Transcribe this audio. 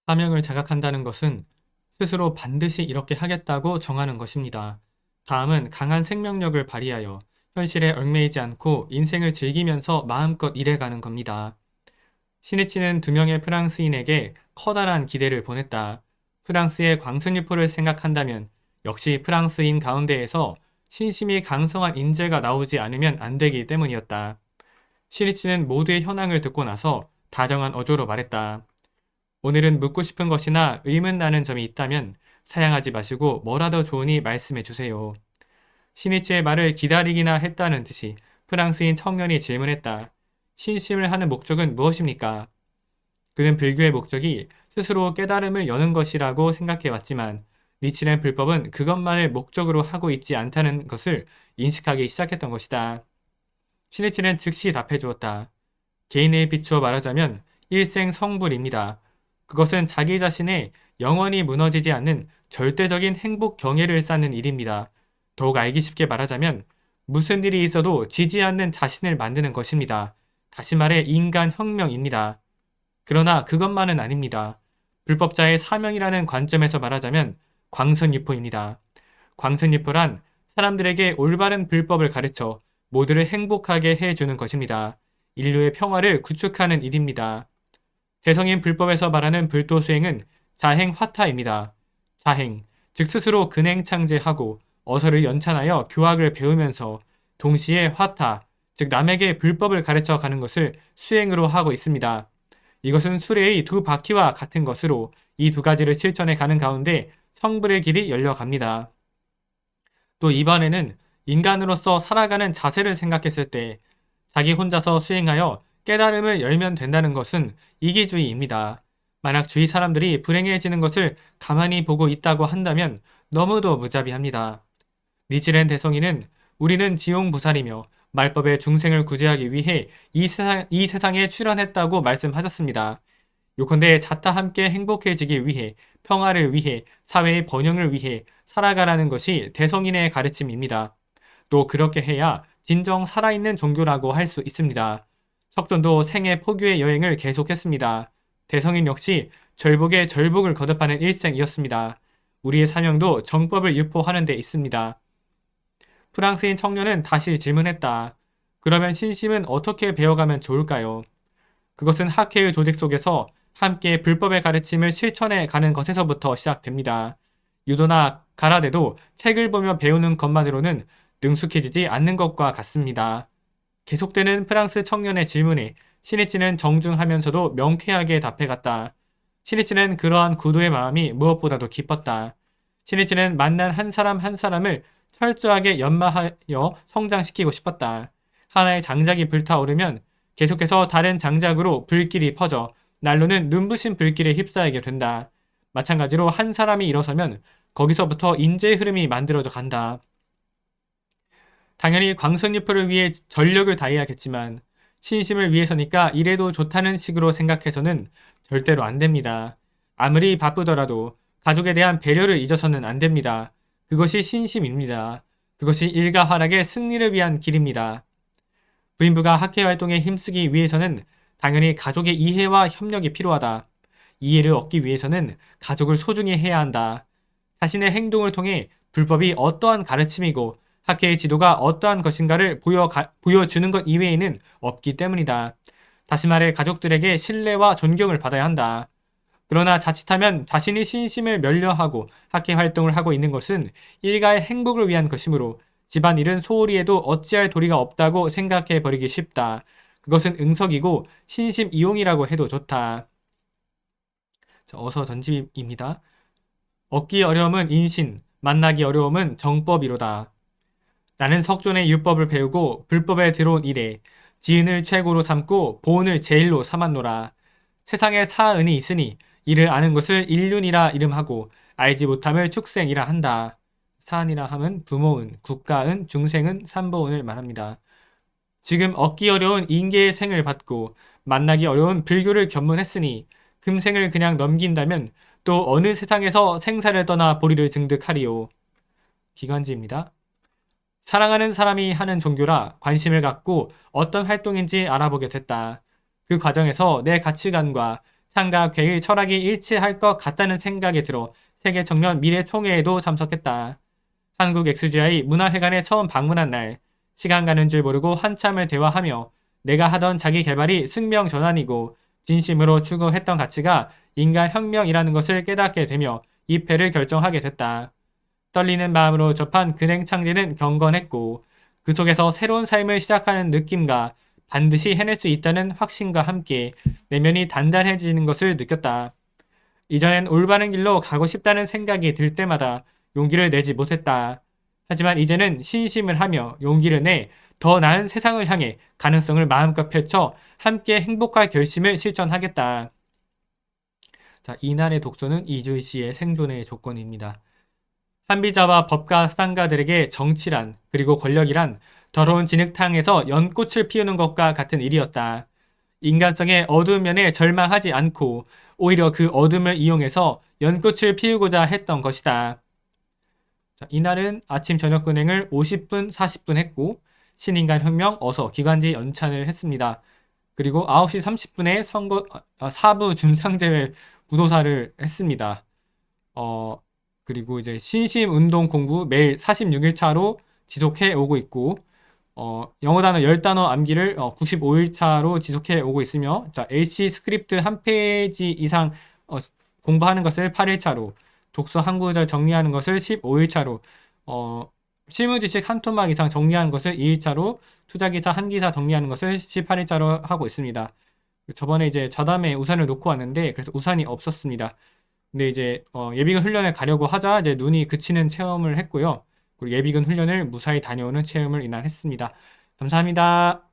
사명을 자각한다는 것은 스스로 반드시 이렇게 하겠다고 정하는 것입니다. 다음은 강한 생명력을 발휘하여 현실에 얽매이지 않고 인생을 즐기면서 마음껏 일해가는 겁니다. 시니치는 두 명의 프랑스인에게 커다란 기대를 보냈다. 프랑스의 광선유포를 생각한다면 역시 프랑스인 가운데에서 신심이 강성한 인재가 나오지 않으면 안 되기 때문이었다. 시니치는 모두의 현황을 듣고 나서 다정한 어조로 말했다. 오늘은 묻고 싶은 것이나 의문나는 점이 있다면 사양하지 마시고 뭐라도 좋으니 말씀해 주세요. 시니치의 말을 기다리기나 했다는 듯이 프랑스인 청년이 질문했다. 신심을 하는 목적은 무엇입니까? 그는 불교의 목적이 스스로 깨달음을 여는 것이라고 생각해왔지만 니치는 불법은 그것만을 목적으로 하고 있지 않다는 것을 인식하기 시작했던 것이다. 시니치는 즉시 답해 주었다. 개인에 비추어 말하자면 일생 성불입니다. 그것은 자기 자신의 영원히 무너지지 않는 절대적인 행복 경애를 쌓는 일입니다. 더욱 알기 쉽게 말하자면 무슨 일이 있어도 지지 않는 자신을 만드는 것입니다. 다시 말해 인간 혁명입니다. 그러나 그것만은 아닙니다. 불법자의 사명이라는 관점에서 말하자면 광선유포입니다. 광선유포란 사람들에게 올바른 불법을 가르쳐 모두를 행복하게 해주는 것입니다. 인류의 평화를 구축하는 일입니다. 대성인 불법에서 말하는 불도 수행은 자행 화타입니다. 자행, 즉 스스로 근행 창제하고 어서를 연찬하여 교학을 배우면서 동시에 화타, 즉 남에게 불법을 가르쳐 가는 것을 수행으로 하고 있습니다. 이것은 수레의 두 바퀴와 같은 것으로 이 두 가지를 실천해 가는 가운데 성불의 길이 열려갑니다. 또 이번에는 인간으로서 살아가는 자세를 생각했을 때 자기 혼자서 수행하여 깨달음을 열면 된다는 것은 이기주의입니다. 만약 주위 사람들이 불행해지는 것을 가만히 보고 있다고 한다면 너무도 무자비합니다. 니치렌 대성이는 우리는 지용보살이며 말법의 중생을 구제하기 위해 이 세상에 출현했다고 말씀하셨습니다. 요컨대 자타 함께 행복해지기 위해 평화를 위해 사회의 번영을 위해 살아가라는 것이 대성인의 가르침입니다. 또 그렇게 해야 진정 살아있는 종교라고 할 수 있습니다. 석존도 생애 포교의 여행을 계속했습니다. 대성인 역시 절복에 절복을 거듭하는 일생이었습니다. 우리의 사명도 정법을 유포하는 데 있습니다. 프랑스인 청년은 다시 질문했다. 그러면 신심은 어떻게 배워가면 좋을까요? 그것은 학회의 조직 속에서 함께 불법의 가르침을 실천해 가는 것에서부터 시작됩니다. 유도나 가라데도 책을 보며 배우는 것만으로는 능숙해지지 않는 것과 같습니다. 계속되는 프랑스 청년의 질문에 시니치는 정중하면서도 명쾌하게 답해갔다. 시니치는 그러한 구도의 마음이 무엇보다도 기뻤다. 시니치는 만난 한 사람 한 사람을 철저하게 연마하여 성장시키고 싶었다. 하나의 장작이 불타오르면 계속해서 다른 장작으로 불길이 퍼져 난로는 눈부신 불길에 휩싸이게 된다. 마찬가지로 한 사람이 일어서면 거기서부터 인재의 흐름이 만들어져 간다. 당연히 광선유포를 위해 전력을 다해야겠지만 신심을 위해서니까 이래도 좋다는 식으로 생각해서는 절대로 안 됩니다. 아무리 바쁘더라도 가족에 대한 배려를 잊어서는 안 됩니다. 그것이 신심입니다. 그것이 일가 활락의 승리를 위한 길입니다. 부인부가 학회 활동에 힘쓰기 위해서는 당연히 가족의 이해와 협력이 필요하다. 이해를 얻기 위해서는 가족을 소중히 해야 한다. 자신의 행동을 통해 불법이 어떠한 가르침이고 학회의 지도가 어떠한 것인가를 보여주는 것 이외에는 없기 때문이다. 다시 말해 가족들에게 신뢰와 존경을 받아야 한다. 그러나 자칫하면 자신이 신심을 멸려하고 학회 활동을 하고 있는 것은 일가의 행복을 위한 것이므로 집안일은 소홀히 해도 어찌할 도리가 없다고 생각해 버리기 쉽다. 그것은 응석이고 신심 이용이라고 해도 좋다. 어서 전집입니다. 얻기 어려움은 인신, 만나기 어려움은 정법이로다. 나는 석존의 율법을 배우고 불법에 들어온 이래 지은을 최고로 삼고 보은을 제일로 삼았노라. 세상에 사은이 있으니 이를 아는 것을 인륜이라 이름하고 알지 못함을 축생이라 한다. 사은이라 함은 부모은, 국가은, 중생은, 삼보은을 말합니다. 지금 얻기 어려운 인계의 생을 받고 만나기 어려운 불교를 견문했으니 금생을 그냥 넘긴다면 또 어느 세상에서 생사를 떠나 보리를 증득하리요. 기관지입니다. 사랑하는 사람이 하는 종교라 관심을 갖고 어떤 활동인지 알아보게 됐다. 그 과정에서 내 가치관과 창과 괴의 철학이 일치할 것 같다는 생각이 들어 세계 청년 미래 총회에도 참석했다. 한국 XGI 문화회관에 처음 방문한 날, 시간 가는 줄 모르고 한참을 대화하며 내가 하던 자기 개발이 숙명 전환이고 진심으로 추구했던 가치가 인간 혁명이라는 것을 깨닫게 되며 입회를 결정하게 됐다. 떨리는 마음으로 접한 근행 창제는 경건했고 그 속에서 새로운 삶을 시작하는 느낌과 반드시 해낼 수 있다는 확신과 함께 내면이 단단해지는 것을 느꼈다. 이전엔 올바른 길로 가고 싶다는 생각이 들 때마다 용기를 내지 못했다. 하지만 이제는 신심을 하며 용기를 내 더 나은 세상을 향해 가능성을 마음껏 펼쳐 함께 행복할 결심을 실천하겠다. 자, 이날의 독서는 이주희 씨의 생존의 조건입니다. 한비자와 법가 상가들에게 정치란 그리고 권력이란 더러운 진흙탕에서 연꽃을 피우는 것과 같은 일이었다. 인간성의 어두운 면에 절망하지 않고 오히려 그 어둠을 이용해서 연꽃을 피우고자 했던 것이다. 자, 이날은 아침 저녁 근행을 50분, 40분 했고 신인간 혁명 어서 기관지 연찬을 했습니다. 그리고 9시 30분에 선거 4부 중상제회 부도사를 했습니다. 어, 그리고 이제 신심 운동 공부 매일 46일차로 지속해 오고 있고 영어 단어 10단어 암기를 95일차로 지속해 오고 있으며 자, LC 스크립트 한 페이지 이상 공부하는 것을 8일차로 독서 한 구절 정리하는 것을 15일차로 실무 지식 한 토막 이상 정리하는 것을 2일차로 투자기사 한 기사 정리하는 것을 18일차로 하고 있습니다. 저번에 이제 좌담에 우산을 놓고 왔는데 그래서 우산이 없었습니다. 근데 이제 예비군 훈련을 가려고 하자 이제 눈이 그치는 체험을 했고요. 그리고 예비군 훈련을 무사히 다녀오는 체험을 이날 했습니다. 감사합니다.